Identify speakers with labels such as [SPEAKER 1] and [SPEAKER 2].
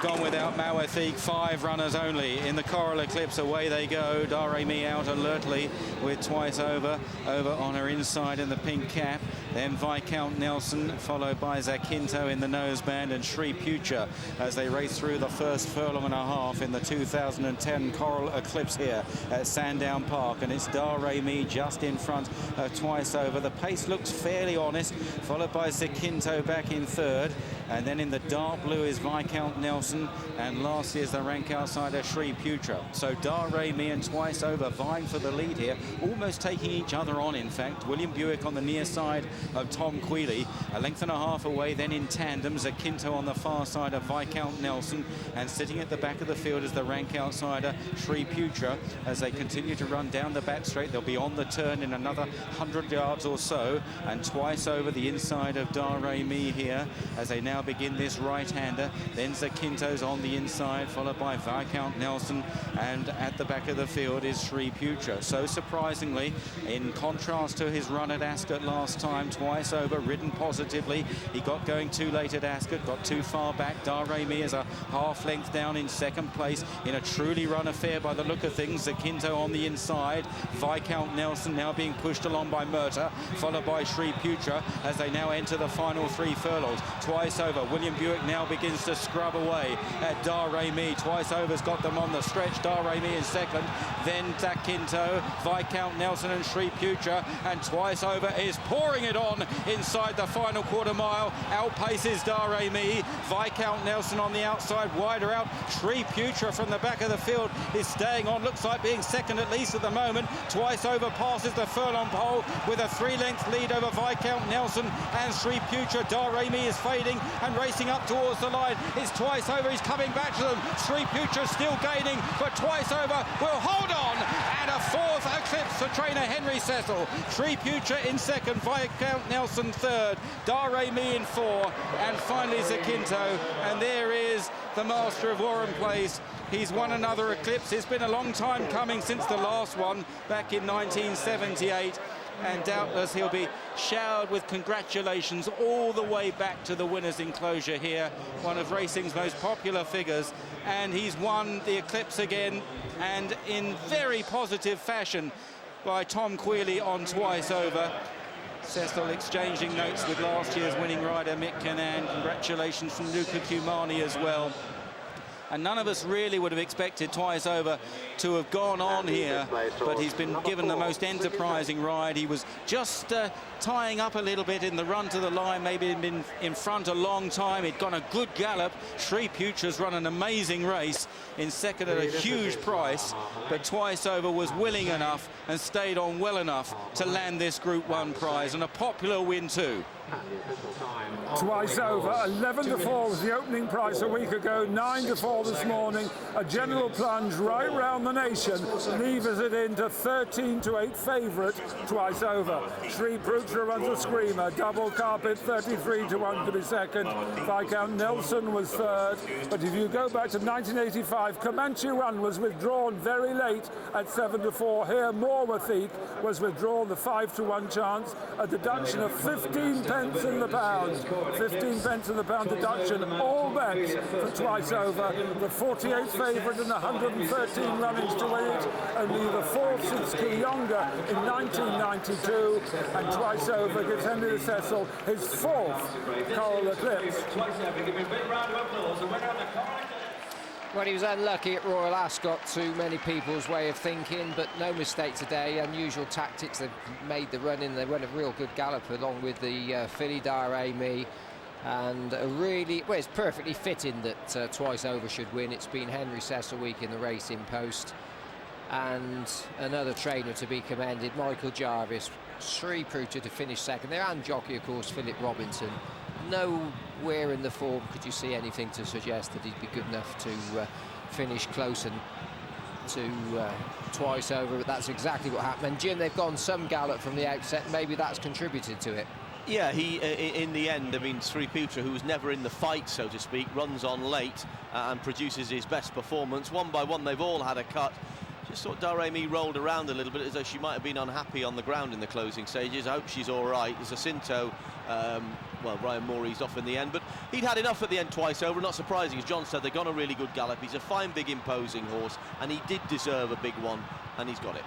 [SPEAKER 1] they've gone without Mawathiq. 5 runners only in the Coral-Eclipse. Away they go. Daremi out alertly with Twice Over on her inside in the pink cap. Then Viscount Nelson, followed by Zakinto in the noseband, and Sri Putra as they race through the first furlong and a half in the 2010 Coral-Eclipse here at Sandown Park. And it's Daremi just in front of Twice Over. The pace looks fairly honest, followed by Zakinto back in third. And then in the dark blue is Viscount Nelson, and last is the rank outsider Sri Putra. So Daremi and Twice Over vying for the lead here, almost taking each other on, in fact. William Buick on the near side of Tom Queally, a length and a half away, then in tandem Zakinto on the far side of Viscount Nelson, and sitting at the back of the field is the rank outsider Sri Putra. As they continue to run down the back straight, they'll be on the turn in another 100 yards or so, and Twice Over the inside of Daremi here as they now begin this right-hander. Then Zakinto's on the inside, followed by Viscount Nelson, and at the back of the field is Sri Putra. So surprisingly, in contrast to his run at Ascot last time, Twice Over ridden positively. He got going too late at Ascot, got too far back. Daremi is a half length down in second place in a truly run affair by the look of things. Zakinto on the inside, Viscount Nelson now being pushed along by Murta, followed by Sri Putra as they now enter the final 3 furlongs. Twice Over, William Buick now begins to scrub away at Daremi. Twice Over's got them on the stretch. Daremi in second, then Zakinto, Viscount Nelson and Sri Putra, and Twice Over is pouring it on inside the final quarter mile. Outpaces Daremi. Viscount Nelson on the outside, wider out. Sri Putra from the back of the field is staying on, looks like being second at least at the moment. Twice Over passes the furlong pole with a 3-length lead over Viscount Nelson and Sri Putra. Daremi is fading and racing up towards the line. It's Twice Over, he's coming back to them. Sri Putra still gaining, but Twice Over will hold on. And a 4th eclipse for trainer Henry Cecil. Sri Putra in second, Viscount Nelson third, Daremi in 4, and finally Zakinto. And there is the master of Warren Place. He's won another eclipse. It's been a long time coming since the last one back in 1978. And doubtless he'll be showered with congratulations all the way back to the winner's enclosure here, one of racing's most popular figures. And he's won the eclipse again, and in very positive fashion, by Tom Queally on Twice Over. Cecil exchanging notes with last year's winning rider Mick Cannan. Congratulations from Luca Cumani as well. And none of us really would have expected Twice Over to have gone on here, but he's been given the most enterprising ride. He was just tying up a little bit in the run to the line, maybe been in front a long time. He'd gone a good gallop. Sri Putra's run an amazing race in second at a huge price, but Twice Over was willing enough and stayed on well enough to land this Group 1 prize, and a popular win too.
[SPEAKER 2] Twice Over, 11-4 was the opening price a week ago, 9-4 this morning. A general plunge right round the nation, levers it into 13-8 favourite, Twice Over. Sri Putra runs a screamer, double carpet, 33-1 to be second. Viscount Nelson was third, but if you go back to 1985, Comanche Run was withdrawn very late at 7-4. Here, Mawathiq was withdrawn, the 5-1 chance, a deduction of 15 pence in the pound. 15 pence in the pound deduction, all bets for Twice Over. The 48th favourite and 113 runnings to win it. Only the 4th since Kiyonga in 1992. And Twice Over gives Henry Cecil his 4th Coral-Eclipse.
[SPEAKER 3] Well, he was unlucky at Royal Ascot, to many people's way of thinking, but no mistake today. Unusual tactics. They've made the run in. They went a real good gallop along with the filly Daremi, and really, well, it's perfectly fitting that Twice Over should win. It's been Henry Cecil week in the Racing Post, and another trainer to be commended, Michael Jarvis. Sri Putra to finish second there, and jockey, of course, Philip Robinson. Nowhere in the form could you see anything to suggest that he'd be good enough to finish close and to Twice Over, but that's exactly what happened. And Jim, they've gone some gallop from the outset. Maybe that's contributed to it.
[SPEAKER 4] Yeah, he in the end, I mean, Sri Putra, who was never in the fight, so to speak, runs on late and produces his best performance. One by one, they've all had a cut. Just thought Daremi rolled around a little bit as though she might have been unhappy on the ground in the closing stages. I hope she's all right. Jacinto well, Ryan Morey's off in the end, but he'd had enough at the end twice over. Not surprising, as John said, they've gone a really good gallop. He's a fine, big, imposing horse, and he did deserve a big one, and he's got it.